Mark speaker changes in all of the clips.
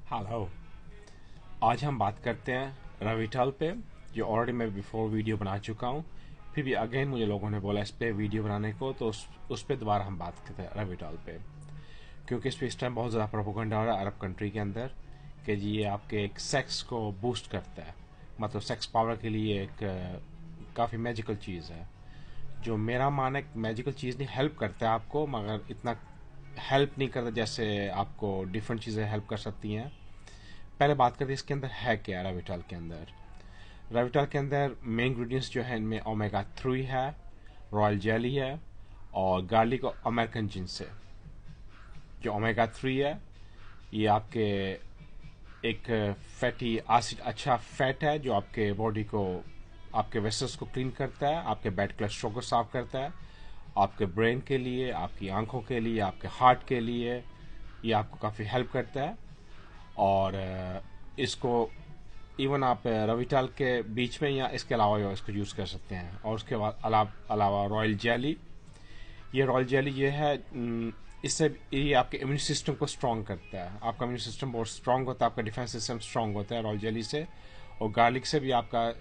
Speaker 1: Hello. आज हम बात करते हैं रविटल पे, जो ऑलरेडी मैं बिफोर वीडियो बना चुका हूँ। फिर भी अगेन मुझे लोगों ने बोला इस पे वीडियो बनाने को, तो उस पे दोबारा हम बात करते हैं रविटल पे, क्योंकि इस पे इस टाइम बहुत ज़्यादा प्रोपेगेंडा हो रहा है अरब कंट्री के अंदर कि जी ये आपके एक सेक्स को बूस्ट करता है, मतलब सेक्स पावर के लिए एक काफ़ी मैजिकल चीज़ है। जो मेरा मानना है मैजिकल चीज़ नहीं, हेल्प करता है आपको, मगर इतना हेल्प नहीं करता जैसे आपको डिफरेंट चीज़ें हेल्प कर सकती हैं। पहले बात करते हैं इसके अंदर है क्या। राविटाल के अंदर मेन इंग्रेडिएंट्स जो है इनमें ओमेगा 3 है, रॉयल जेली है और गार्लिक और अमेरिकन जिंस है। जो ओमेगा 3 है ये आपके एक फैटी एसिड, अच्छा फैट है जो आपके बॉडी को, आपके वेसल्स को क्लीन करता है, आपके बैड कोलेस्ट्रॉल को साफ करता है, आपके ब्रेन के लिए, आपकी आंखों के लिए, आपके हार्ट के लिए ये आपको काफ़ी हेल्प करता है। और इसको इवन आप रविटाल के बीच में या इसके अलावा इसको यूज़ कर सकते हैं। और उसके बाद अलावा रॉयल जेली, ये है इससे ये आपके इम्यून सिस्टम को स्ट्रॉन्ग करता है। आपका इम्यून सिस्टम बहुत स्ट्रॉन्ग होता है, आपका डिफेंस सिस्टम स्ट्रॉन्ग होता है रॉयल जेली से। और गार्लिक से भी आपका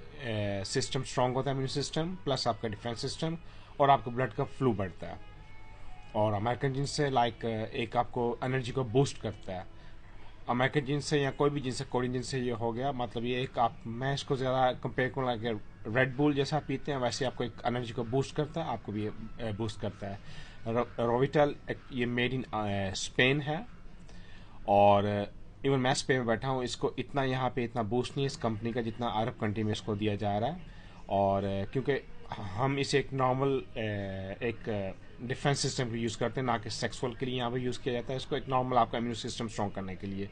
Speaker 1: सिस्टम स्ट्रॉन्ग होता है, इम्यून सिस्टम प्लस आपका डिफेंस सिस्टम, और आपका ब्लड का फ्लू बढ़ता है। और अमेरिकन जिनसे लाइक एक आपको एनर्जी को बूस्ट करता है। अमेरिकन जींस से या कोई भी जींस से, कोरियन जींस से ये हो गया, मतलब ये एक आप, मैं इसको ज़्यादा कंपेयर करूँ लाइक रेड बुल जैसा पीते हैं वैसे आपको एक एनर्जी को बूस्ट करता है, आपको भी बूस्ट करता है। रोविटल ये मेड इन स्पेन है। और इवन मैं स्पेन में बैठा हूँ, इसको इतना यहाँ पे इतना बूस्ट नहीं है इस कंपनी का जितना अरब कंट्री में इसको दिया जा रहा है। और क्योंकि हम इसे एक नॉर्मल एक डिफेंस सिस्टम को यूज़ करते हैं, ना कि सेक्सुअल के लिए यहाँ पे यूज़ किया जाता है इसको, एक नॉर्मल आपका इम्यून सिस्टम स्ट्रॉन्ग करने के लिए।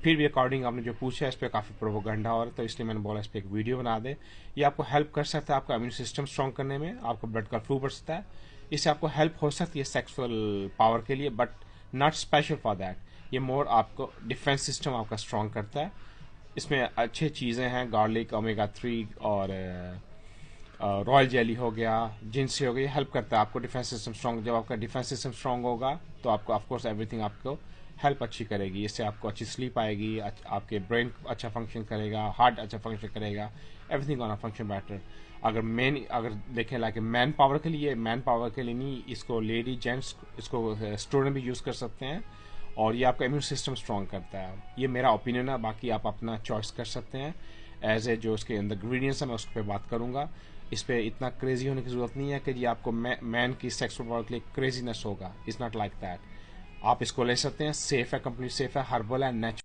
Speaker 1: फिर भी अकॉर्डिंग आपने जो पूछा है इस पर काफ़ी प्रोपोगंडा हो रहा है, तो इसलिए मैंने बोला इस पर एक वीडियो बना दे। ये आपको हेल्प कर सकता है आपका इम्यून सिस्टम स्ट्रॉन्ग करने में, आपको ब्लड का फ्लू बढ़ सकता है, इससे आपको हेल्प हो सकती है सेक्सुअल पावर के लिए, but not special for that. ये मोर आपको डिफेंस सिस्टम आपका स्ट्रॉन्ग करता है। इसमें अच्छी चीज़ें हैं, गार्लिक, ओमेगा 3 और रॉयल जेली हो गया, जिनसे हो गया, हेल्प करता है आपको डिफेंस सिस्टम स्ट्रॉन्ग। जब आपका डिफेंस सिस्टम स्ट्रॉन्ग होगा तो आपको ऑफकोर्स एवरीथिंग आपको हेल्प अच्छी करेगी। इससे आपको अच्छी स्लीप आएगी, आपके ब्रेन अच्छा फंक्शन करेगा, हार्ट अच्छा फंक्शन करेगा, एवरीथिंग गोना फंक्शन बेटर। अगर देखें लाइक मैन पावर के लिए नहीं, इसको लेडी जेंट्स, इसको स्टूडेंट भी यूज़ कर सकते हैं। और ये आपका इम्यून सिस्टम स्ट्रॉन्ग करता है। ये मेरा ओपिनियन है, बाकी आप अपना चॉइस कर सकते हैं। एज ए जो इसके अंदर इंग्रीडियंट्स है मैं उस पर बात करूंगा। इस पर इतना क्रेजी होने की जरूरत नहीं है कि जी आपको मैन की सेक्सुअल पावर के लिए क्रेजीनेस होगा। It's not like that. आप इसको ले सकते हैं, सेफ है, कंप्लीट सेफ है, हर्बल है, नेचुरल।